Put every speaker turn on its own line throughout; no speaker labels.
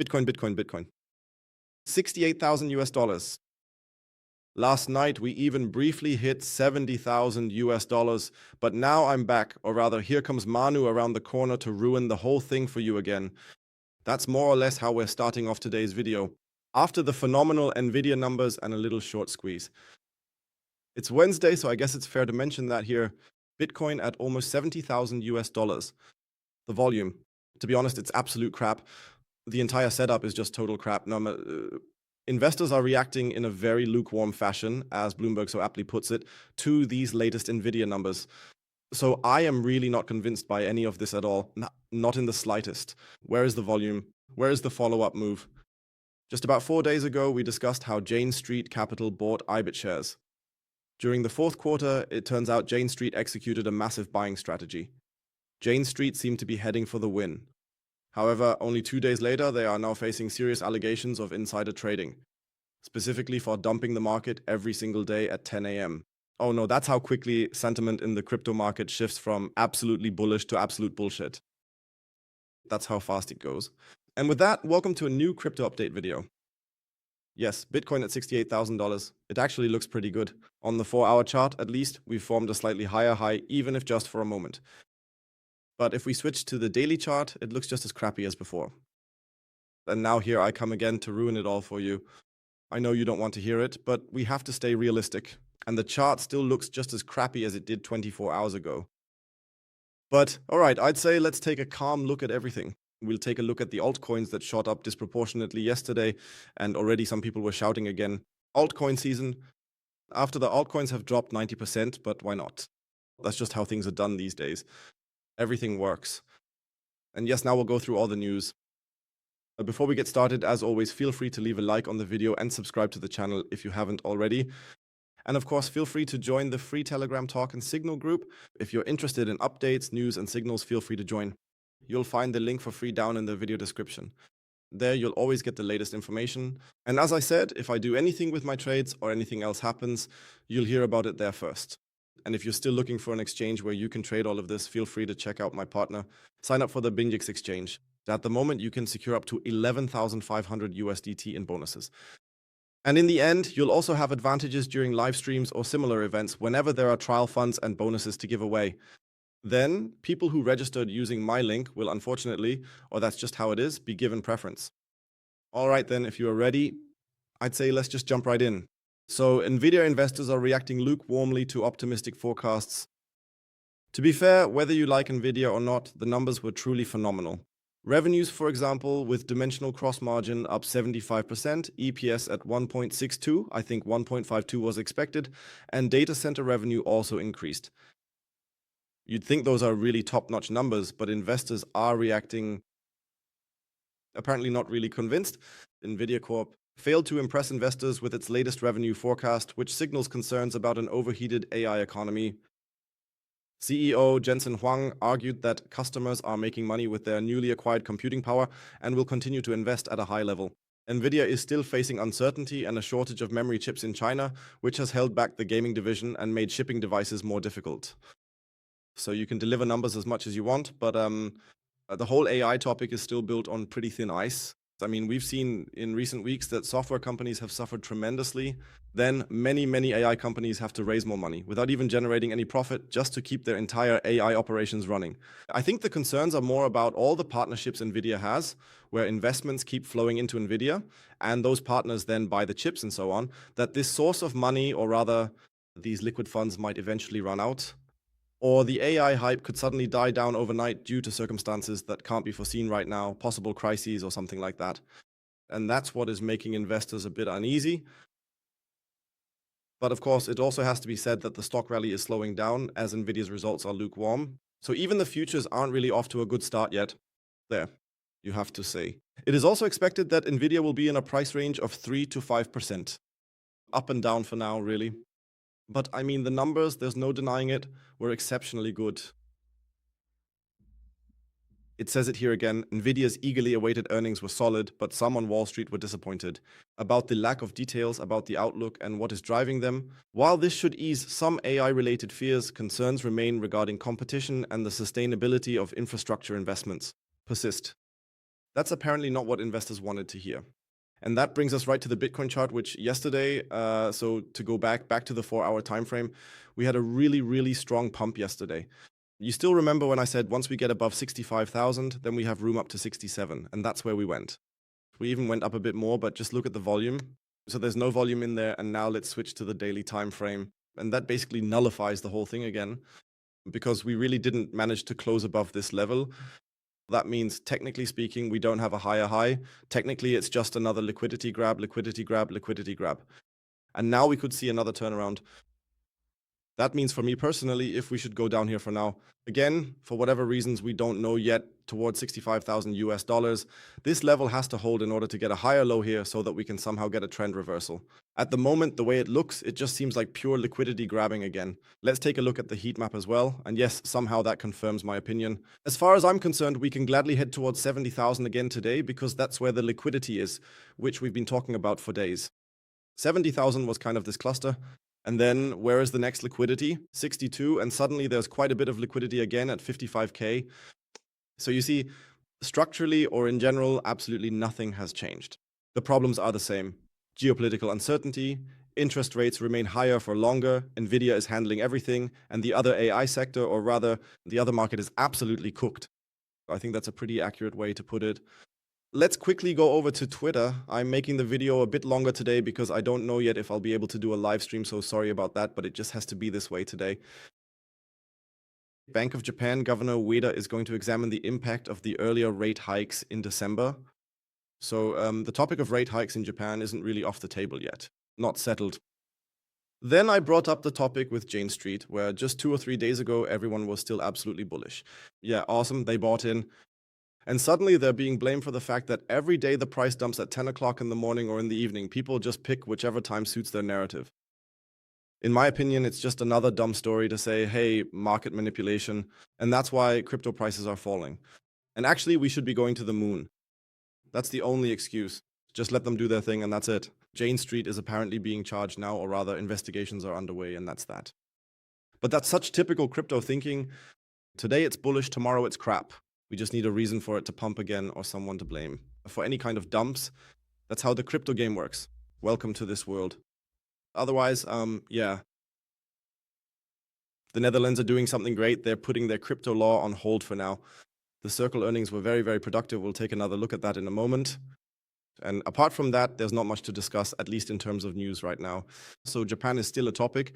Bitcoin. 68,000 US dollars. Last night, we even briefly hit 70,000 US dollars, but now I'm back, or rather, here comes Manu around the corner to ruin the whole thing for you again. That's more or less how we're starting off today's video, after the phenomenal Nvidia numbers and a little short squeeze. It's Wednesday, so I guess it's fair to mention that here. Bitcoin at almost 70,000 US dollars. The volume, to be honest, it's absolute crap. The entire setup is just total crap. Investors are reacting in a very lukewarm fashion, as Bloomberg so aptly puts it, to these latest Nvidia numbers. So I am really not convinced by any of this at all, not in the slightest. Where is the volume? Where is the follow-up move? Just about 4 days ago, we discussed how Jane Street Capital bought IBIT shares. During the fourth quarter, it turns out Jane Street executed a massive buying strategy. Jane Street seemed to be heading for the win. However, only 2 days later, they are now facing serious allegations of insider trading, specifically for dumping the market every single day at 10 a.m. Oh no, that's how quickly sentiment in the crypto market shifts from absolutely bullish to absolute bullshit. That's how fast it goes. And with that, welcome to a new crypto update video. Yes, Bitcoin at $68,000. It actually looks pretty good. On the 4-hour chart, at least, we've formed a slightly higher high, even if just for a moment. But if we switch to the daily chart, it looks just as crappy as before. And now here I come again to ruin it all for you. I know you don't want to hear it, but we have to stay realistic. And the chart still looks just as crappy as it did 24 hours ago. But alright, I'd say let's take a calm look at everything. We'll take a look at the altcoins that shot up disproportionately yesterday, and already some people were shouting again. Altcoin season. After the altcoins have dropped 90%, but why not? That's just how things are done these days. Everything works. And yes, now we'll go through all the news. Before we get started, as always, feel free to leave a like on the video and subscribe to the channel if you haven't already. And of course, feel free to join the free Telegram Talk and Signal group. If you're interested in updates, news, and signals, feel free to join. You'll find the link for free down in the video description. There, you'll always get the latest information. And as I said, if I do anything with my trades or anything else happens, you'll hear about it there first. And if you're still looking for an exchange where you can trade all of this, feel free to check out my partner. Sign up for the WEEX exchange. At the moment, you can secure up to 11,500 USDT in bonuses. And in the end, you'll also have advantages during live streams or similar events whenever there are trial funds and bonuses to give away. Then, people who registered using my link will unfortunately, or that's just how it is, be given preference. All right then, if you are ready, I'd say let's just jump right in. So, Nvidia investors are reacting lukewarmly to optimistic forecasts. To be fair, whether you like Nvidia or not, the numbers were truly phenomenal. Revenues, for example, with dimensional cross margin up 75%, EPS at 1.62, I think 1.52 was expected, and data center revenue also increased. You'd think those are really top-notch numbers, but investors are reacting apparently not really convinced. Nvidia Corp failed to impress investors with its latest revenue forecast, which signals concerns about an overheated AI economy. CEO Jensen Huang argued that customers are making money with their newly acquired computing power and will continue to invest at a high level. Nvidia is still facing uncertainty and a shortage of memory chips in China, which has held back the gaming division and made shipping devices more difficult. So you can deliver numbers as much as you want, but the whole AI topic is still built on pretty thin ice. I mean, we've seen in recent weeks that software companies have suffered tremendously. Then many AI companies have to raise more money without even generating any profit just to keep their entire AI operations running. I think the concerns are more about all the partnerships Nvidia has, where investments keep flowing into Nvidia, and those partners then buy the chips and so on, that this source of money, or rather these liquid funds, might eventually run out. Or the AI hype could suddenly die down overnight due to circumstances that can't be foreseen right now, possible crises or something like that. And that's what is making investors a bit uneasy. But of course, it also has to be said that the stock rally is slowing down as Nvidia's results are lukewarm. So even the futures aren't really off to a good start yet. There, you have to say. It is also expected that Nvidia will be in a price range of 3 to 5%. Up and down for now, really. But I mean, the numbers, there's no denying it, were exceptionally good. It says it here again, Nvidia's eagerly awaited earnings were solid, but some on Wall Street were disappointed. About the lack of details about the outlook and what is driving them, while this should ease some AI-related fears, concerns remain regarding competition and the sustainability of infrastructure investments persist. That's apparently not what investors wanted to hear. And that brings us right to the Bitcoin chart, which yesterday, so to go back to the 4-hour time frame, we had a really, really strong pump yesterday. You still remember when I said once we get above 65,000, then we have room up to 67, and that's where we went. We even went up a bit more, but just look at the volume. So there's no volume in there, and now let's switch to the daily time frame. And that basically nullifies the whole thing again, because we really didn't manage to close above this level. That means, technically speaking, we don't have a higher high. Technically, it's just another liquidity grab, liquidity grab, liquidity grab. And now we could see another turnaround. That means for me personally, if we should go down here for now, again, for whatever reasons we don't know yet, towards 65,000 US dollars, this level has to hold in order to get a higher low here so that we can somehow get a trend reversal. At the moment, the way it looks, it just seems like pure liquidity grabbing again. Let's take a look at the heat map as well. And yes, somehow that confirms my opinion. As far as I'm concerned, we can gladly head towards 70,000 again today because that's where the liquidity is, which we've been talking about for days. 70,000 was kind of this cluster. And then where is the next liquidity? 62, and suddenly there's quite a bit of liquidity again at 55K. So you see, structurally or in general, absolutely nothing has changed. The problems are the same. Geopolitical uncertainty, interest rates remain higher for longer, Nvidia is handling everything, and the other AI sector, or rather, the other market is absolutely cooked. I think that's a pretty accurate way to put it. Let's quickly go over to Twitter. I'm making the video a bit longer today because I don't know yet if I'll be able to do a live stream, so sorry about that, but it just has to be this way today. Bank of Japan Governor Ueda is going to examine the impact of the earlier rate hikes in December. So the topic of rate hikes in Japan isn't really off the table yet, not settled. Then I brought up the topic with Jane Street, where just 2 or 3 days ago, everyone was still absolutely bullish. Yeah, awesome, they bought in. And suddenly they're being blamed for the fact that every day the price dumps at 10 o'clock in the morning or in the evening. People just pick whichever time suits their narrative. In my opinion, it's just another dumb story to say, hey, market manipulation. And that's why crypto prices are falling. And actually, we should be going to the moon. That's the only excuse. Just let them do their thing and that's it. Jane Street is apparently being charged now, or rather investigations are underway, and that's that. But that's such typical crypto thinking. Today it's bullish, tomorrow it's crap. We just need a reason for it to pump again or someone to blame. For any kind of dumps, that's how the crypto game works. Welcome to this world. Otherwise, yeah. The Netherlands are doing something great. They're putting their crypto law on hold for now. The Circle earnings were very, very productive. We'll take another look at that in a moment. And apart from that, there's not much to discuss, at least in terms of news right now. So Japan is still a topic.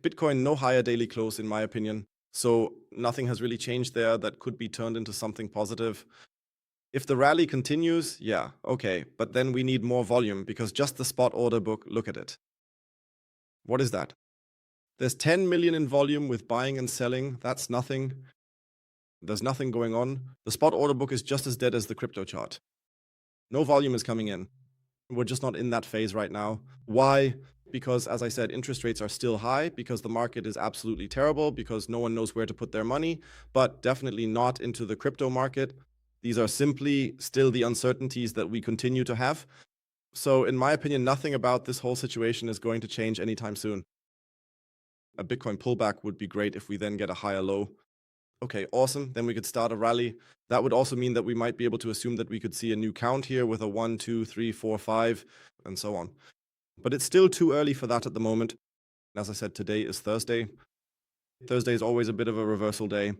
Bitcoin, no higher daily close, in my opinion. So nothing has really changed there that could be turned into something positive. If the rally continues, yeah, okay. But then we need more volume because just the spot order book, look at it. What is that? There's 10 million in volume with buying and selling. That's nothing. There's nothing going on. The spot order book is just as dead as the crypto chart. No volume is coming in. We're just not in that phase right now. Why? Because, as I said, interest rates are still high, because the market is absolutely terrible, because no one knows where to put their money, but definitely not into the crypto market. These are simply still the uncertainties that we continue to have. So in my opinion, nothing about this whole situation is going to change anytime soon. A Bitcoin pullback would be great if we then get a higher low. Okay, awesome. Then we could start a rally. That would also mean that we might be able to assume that we could see a new count here with a 1, 2, 3, 4, 5, and so on. But it's still too early for that at the moment. As I said, today is Thursday. Thursday is always a bit of a reversal day.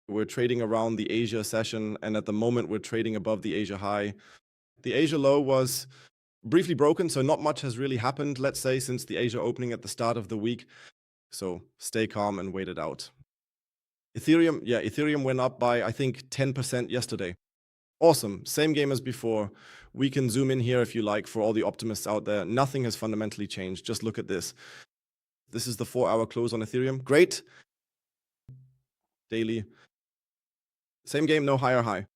We're trading around the Asia session, and at the moment we're trading above the Asia high. The Asia low was briefly broken, so not much has really happened, let's say, since the Asia opening at the start of the week. So stay calm and wait it out. Ethereum, yeah, Ethereum went up by, I think, 10% yesterday. Awesome, same game as before. We can zoom in here if you like for all the optimists out there. Nothing has fundamentally changed. Just look at this. This is the 4-hour close on Ethereum. Great. Daily. Same game, no higher high.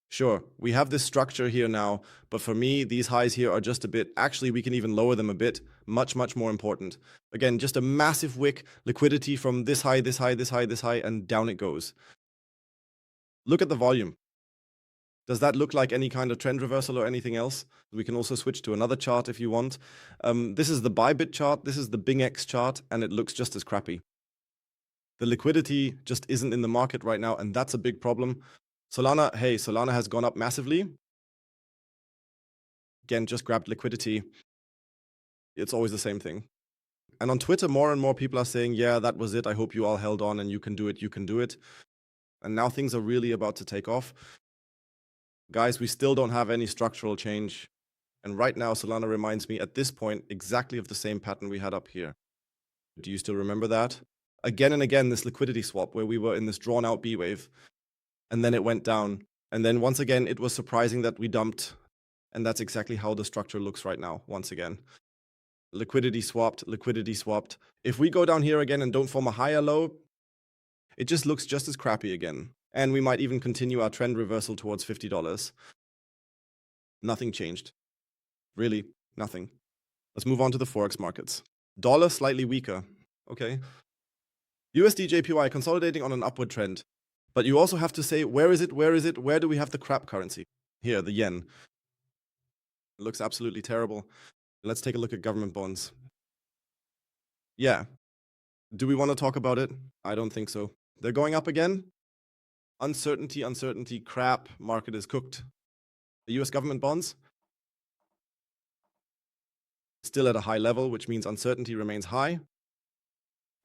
Sure, we have this structure here now, but for me, these highs here are just a bit, actually we can even lower them a bit, much, much more important. Again, just a massive wick, liquidity from this high, this high, this high, this high, and down it goes. Look at the volume. Does that look like any kind of trend reversal or anything else? We can also switch to another chart if you want. This is the Bybit chart, this is the WEEX chart, and it looks just as crappy. The liquidity just isn't in the market right now, and that's a big problem. Solana, hey, Solana has gone up massively. Again, just grabbed liquidity. It's always the same thing. And on Twitter, more and more people are saying, yeah, that was it. I hope you all held on and you can do it. You can do it. And now things are really about to take off. Guys, we still don't have any structural change. And right now, Solana reminds me at this point exactly of the same pattern we had up here. Do you still remember that? Again and again, this liquidity swap where we were in this drawn out B wave and then it went down. And then once again, it was surprising that we dumped. And that's exactly how the structure looks right now, once again. Liquidity swapped, liquidity swapped. If we go down here again and don't form a higher low, it just looks just as crappy again. And we might even continue our trend reversal towards $50. Nothing changed. Really, nothing. Let's move on to the Forex markets. Dollar slightly weaker. Okay. USD JPY consolidating on an upward trend. But you also have to say, where is it? Where is it? Where do we have the crap currency? Here, the yen. It looks absolutely terrible. Let's take a look at government bonds. Yeah. Do we want to talk about it? I don't think so. They're going up again. Uncertainty, uncertainty, crap. Market is cooked. The US government bonds still at a high level, which means uncertainty remains high.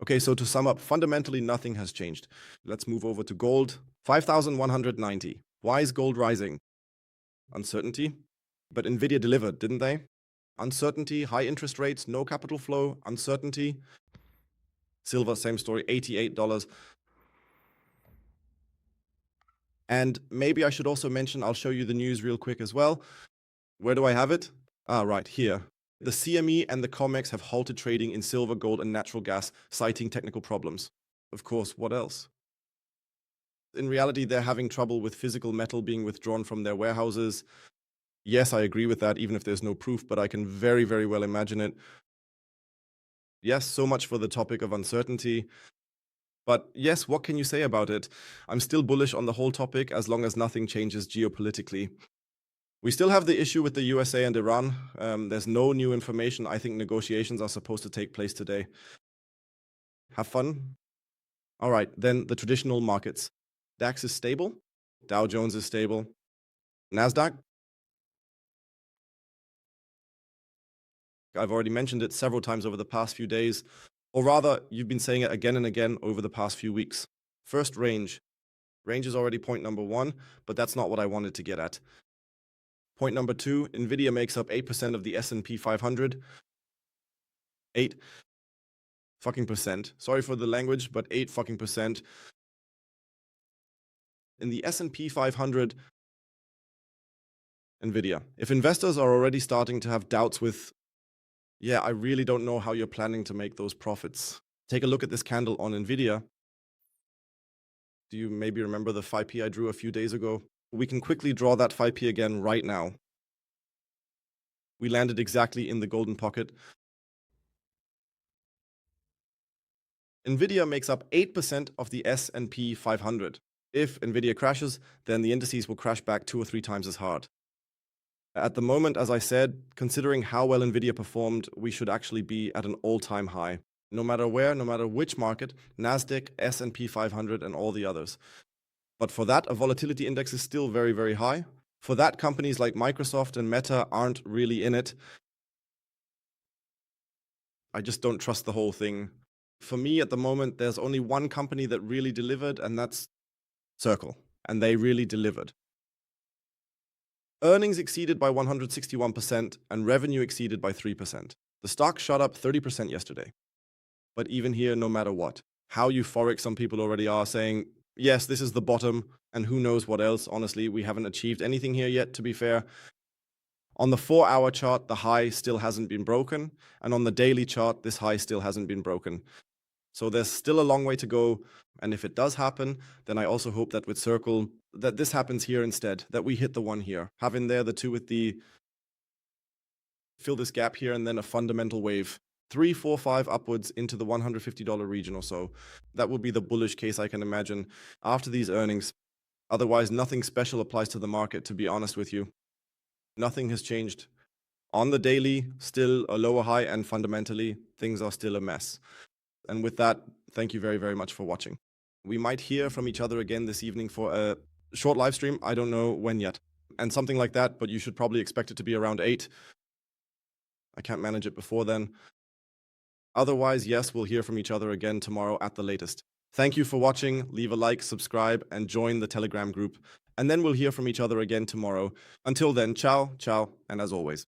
Okay, so to sum up, fundamentally nothing has changed. Let's move over to gold. 5,190. Why is gold rising? Uncertainty. But Nvidia delivered, didn't they? Uncertainty, high interest rates, no capital flow, uncertainty. Silver, same story, $88. And maybe I should also mention, I'll show you the news real quick as well. Where do I have it? Right here. The CME and the COMEX have halted trading in silver, gold, and natural gas, citing technical problems. Of course, what else? In reality, they're having trouble with physical metal being withdrawn from their warehouses. Yes, I agree with that, even if there's no proof, but I can very, very well imagine it. Yes, so much for the topic of uncertainty. But yes, what can you say about it? I'm still bullish on the whole topic as long as nothing changes geopolitically. We still have the issue with the USA and Iran. There's no new information. I think negotiations are supposed to take place today. Have fun. All right, then the traditional markets. DAX is stable. Dow Jones is stable. NASDAQ. I've already mentioned it several times over the past few days, or rather, you've been saying it again and again over the past few weeks. First, range. Range is already point number one, but that's not what I wanted to get at. Point number two, Nvidia makes up 8% of the S&P 500. 8 fucking percent. Sorry for the language, but 8 fucking percent. In the S&P 500, Nvidia. If investors are already starting to have doubts with, yeah, I really don't know how you're planning to make those profits. Take a look at this candle on Nvidia. Do you maybe remember the 5p I drew a few days ago? We can quickly draw that 5p again right now. We landed exactly in the golden pocket. Nvidia makes up 8% of the S&P 500. If Nvidia crashes, then the indices will crash back 2 or 3 times as hard. At the moment, as I said, considering how well Nvidia performed, we should actually be at an all-time high. No matter where, no matter which market, Nasdaq, S&P 500, and all the others. But for that, a volatility index is still very, very high. For that, companies like Microsoft and Meta aren't really in it. I just don't trust the whole thing. For me, at the moment, there's only one company that really delivered, and that's Circle. And they really delivered. Earnings exceeded by 161% and revenue exceeded by 3%. The stock shot up 30% yesterday. But even here, no matter what, how euphoric some people already are saying, yes, this is the bottom, and who knows what else. Honestly, we haven't achieved anything here yet, to be fair. On the 4-hour chart, the high still hasn't been broken, and on the daily chart, this high still hasn't been broken. So there's still a long way to go, and if it does happen, then I also hope that with Circle, that this happens here instead, that we hit the one here. Have in there the two with the, fill this gap here, and then a fundamental wave. 3, 4, 5 upwards into the $150 region or so. That would be the bullish case I can imagine after these earnings. Otherwise, nothing special applies to the market, to be honest with you. Nothing has changed. On the daily, still a lower high, and fundamentally, things are still a mess. And with that, thank you very, very much for watching. We might hear from each other again this evening for a Short live stream, I don't know when yet. And something like that, but you should probably expect it to be around 8. I can't manage it before then. Otherwise, yes, we'll hear from each other again tomorrow at the latest. Thank you for watching. Leave a like, subscribe, and join the Telegram group. And then we'll hear from each other again tomorrow. Until then, ciao, ciao, and as always.